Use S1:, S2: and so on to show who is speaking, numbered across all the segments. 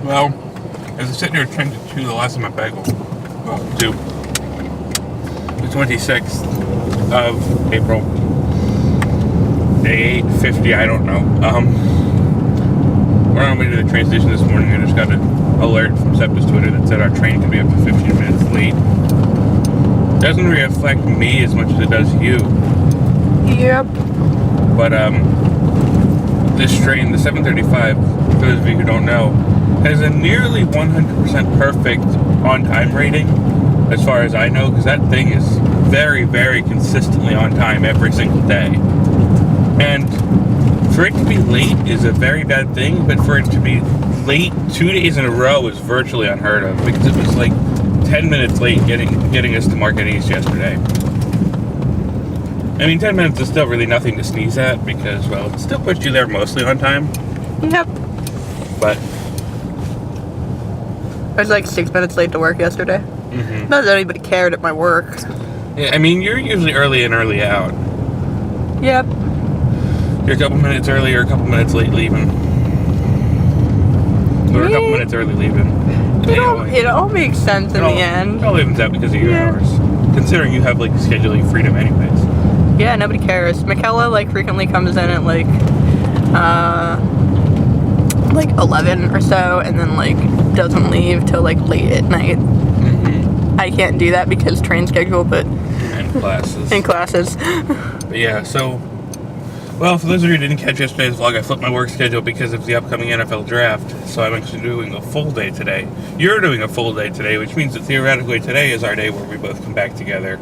S1: Well, as I'm sitting here trying to chew the last of my bagel, to the 26th of April, day 8:50, I don't know. We're on our way to the train station this morning. I just got an alert from SEPTA's Twitter that said our train could be up to 15 minutes late. Doesn't really affect me as much as it does you.
S2: Yep.
S1: But this train, the 735, for those of you who don't know, has a nearly 100% perfect on-time rating, as far as I know, because that thing is very, very consistently on time every single day. And for it to be late is a very bad thing, but for it to be late 2 days in a row is virtually unheard of, because it was like 10 minutes late getting us to Market East yesterday. I mean, 10 minutes is still really nothing to sneeze at, because, well, it still puts you there mostly on time.
S2: Yep.
S1: But
S2: I was like 6 minutes late to work yesterday.
S1: Mm-hmm.
S2: Not that anybody cared at my work.
S1: Yeah, I mean, you're usually early in, early out.
S2: Yep.
S1: You're a couple minutes early or a couple minutes late leaving. Or a couple minutes early leaving.
S2: It all makes sense in the end.
S1: It all evens out because of your hours. Considering you have, like, scheduling freedom anyways.
S2: Yeah, nobody cares. Michaela, like, frequently comes in at, like 11 or so, and then, like, doesn't leave till, like, late at night.
S1: Mm-hmm.
S2: I can't do that because train schedule, but...
S1: And classes.
S2: In classes.
S1: But yeah, so... Well, for those of you who didn't catch yesterday's vlog, I flipped my work schedule because of the upcoming NFL draft, so I'm actually doing a full day today. You're doing a full day today, which means that theoretically today is our day where we both come back together,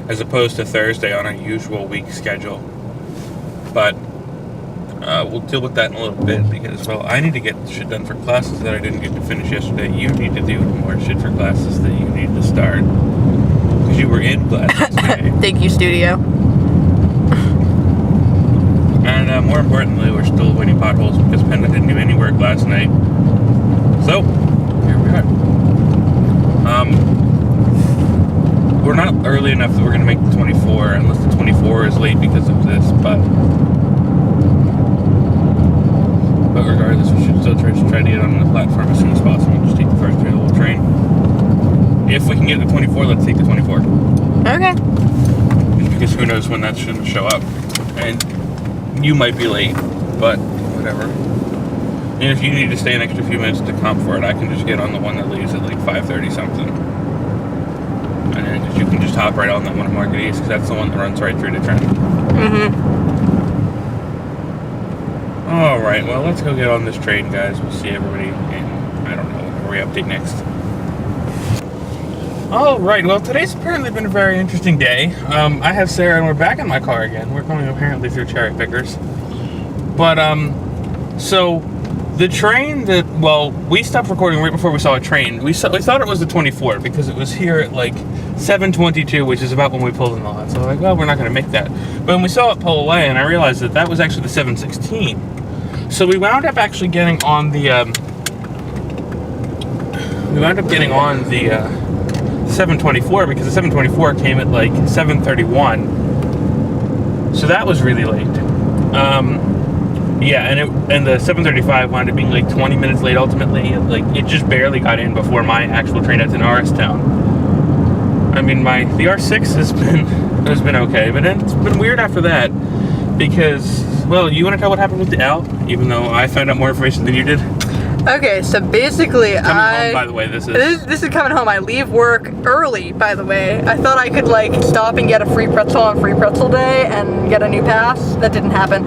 S1: as opposed to Thursday on our usual week schedule. But we'll deal with that in a little bit because, well, I need to get shit done for classes that I didn't get to finish yesterday. You need to do more shit for classes that you need to start, because you were in classes today.
S2: Thank you, studio.
S1: And more importantly, we're still avoiding potholes because Penda didn't do any work last night. So, here we are. We're not early enough that we're going to make the 24, unless the 24 is late because of this, but regardless, we should still try to get on the platform as soon as possible. Just take the first available train. If we can get the 24, let's take the 24.
S2: Okay.
S1: Just because who knows when that's going to show up. And you might be late, but whatever. And if you need to stay an extra few minutes to comp for it, I can just get on the one that leaves at like 5:30 something. And then you can just hop right on that one at Market East, because that's the one that runs right through the train.
S2: Mm-hmm.
S1: Alright, well, let's go get on this train, guys. We'll see everybody in, I don't know, whenever we update next. Alright, well, today's apparently been a very interesting day. I have Sarah and we're back in my car again. We're going apparently through cherry pickers. But, so, the train that, well, we stopped recording right before we saw a train. We thought it was the 24 because it was here at like 7:22, which is about when we pulled in the lot. So we're like, well, we're not going to make that. But when we saw it pull away, and I realized that that was actually the 7:16. So we wound up actually getting on the, 7:24 because the 7:24 came at like 7:31. So that was really late. Yeah, and the 7:35 wound up being like 20 minutes late ultimately. Like, it just barely got in before my actual train heads in Norristown. I mean, the R6 has been okay, but it's been weird after that because, well, you want to tell what happened with the L, even though I found out more information than you did?
S2: Okay, so basically
S1: coming home, by the way, this is
S2: coming home. I leave work early, by the way. I thought I could, like, stop and get a free pretzel on Free Pretzel Day and get a new pass. That didn't happen.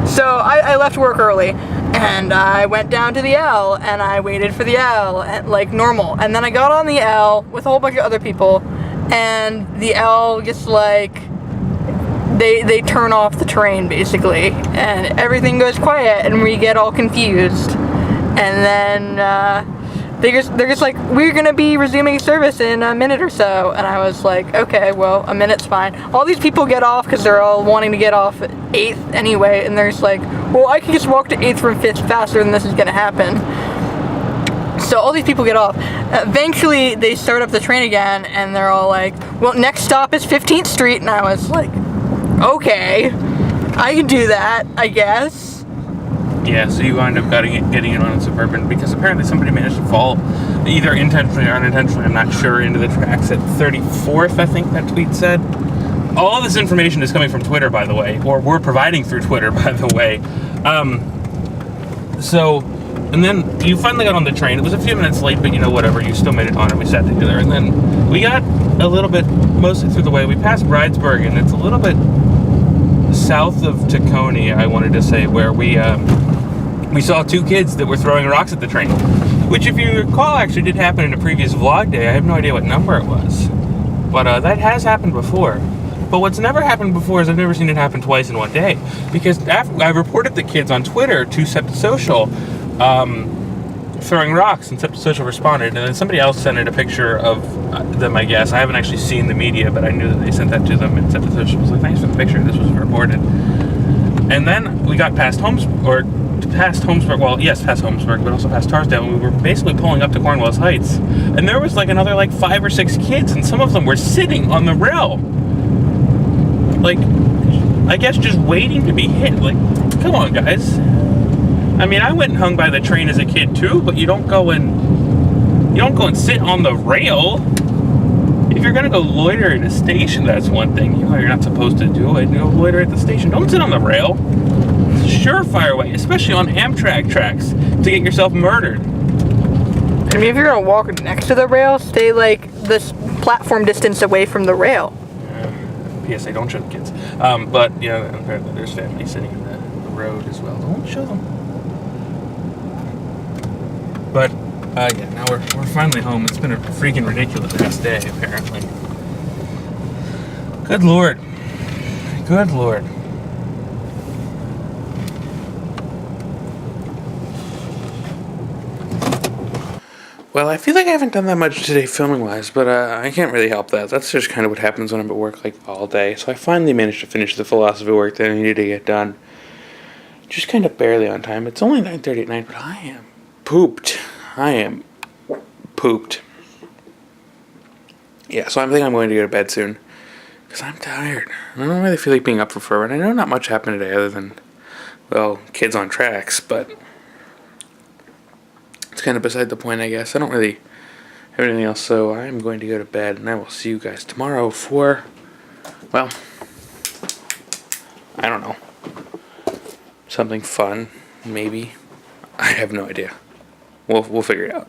S2: So I left work early, and I went down to the L, and I waited for the L, like normal. And then I got on the L with a whole bunch of other people, and the L just, like, they turn off the train, basically, and everything goes quiet, and we get all confused. And then they're just like, we're gonna be resuming service in a minute or so. And I was like, okay, well, a minute's fine. All these people get off because they're all wanting to get off at 8th anyway, and they're just like, well, I can just walk to 8th from 5th faster than this is gonna happen. So all these people get off. Eventually, they start up the train again, and they're all like, well, next stop is 15th Street. And I was like, okay, I can do that, I guess.
S1: Yeah, so you wind up getting it on a Suburban because apparently somebody managed to fall, either intentionally or unintentionally, I'm not sure, into the tracks at 34th, I think that tweet said. All this information is coming from Twitter, by the way, or we're providing through Twitter, by the way. And then you finally got on the train. It was a few minutes late, but whatever. You still made it on, and we sat together. And then we got a little bit, mostly through the way. We passed Bridesburg, and it's a little bit south of Tacony, I wanted to say, where we saw two kids that were throwing rocks at the train. Which, if you recall, actually did happen in a previous vlog day. I have no idea what number it was. But that has happened before. But what's never happened before is I've never seen it happen twice in one day. Because I reported the kids on Twitter to Septisocial throwing rocks, and Septisocial responded. And then somebody else sent in a picture of them, I guess. I haven't actually seen the media, but I knew that they sent that to them. And Septisocial was like, thanks for the picture. This was reported. And then we got past Holmesburg, but also past Tarsdale, and we were basically pulling up to Cornwallis Heights. And there was like another 5 or 6 kids, and some of them were sitting on the rail. I guess just waiting to be hit. Come on, guys. I mean, I went and hung by the train as a kid too, but you don't go and sit on the rail. If you're gonna go loiter at a station, that's one thing. You're not supposed to do it. You go loiter at the station. Don't sit on the rail. It's a surefire way, especially on Amtrak tracks, to get yourself murdered.
S2: I mean, if you're gonna walk next to the rail, stay this platform distance away from the rail.
S1: PSA, don't show the kids. But apparently there's family sitting in the road as well. Don't show them. But now we're finally home. It's been a freaking ridiculous past day, apparently. Good Lord. Good Lord. Well, I feel like I haven't done that much today filming-wise, but I can't really help that. That's just kind of what happens when I'm at work all day. So I finally managed to finish the philosophy work that I needed to get done. Just kind of barely on time. It's only 9:30 at night, but I am pooped. Yeah, so I think I'm going to go to bed soon. Because I'm tired. I don't really feel like being up for forever. And I know not much happened today other than, kids on tracks, but it's kind of beside the point, I guess. I don't really have anything else, so I'm going to go to bed, and I will see you guys tomorrow for, I don't know, something fun, maybe. I have no idea. We'll figure it out.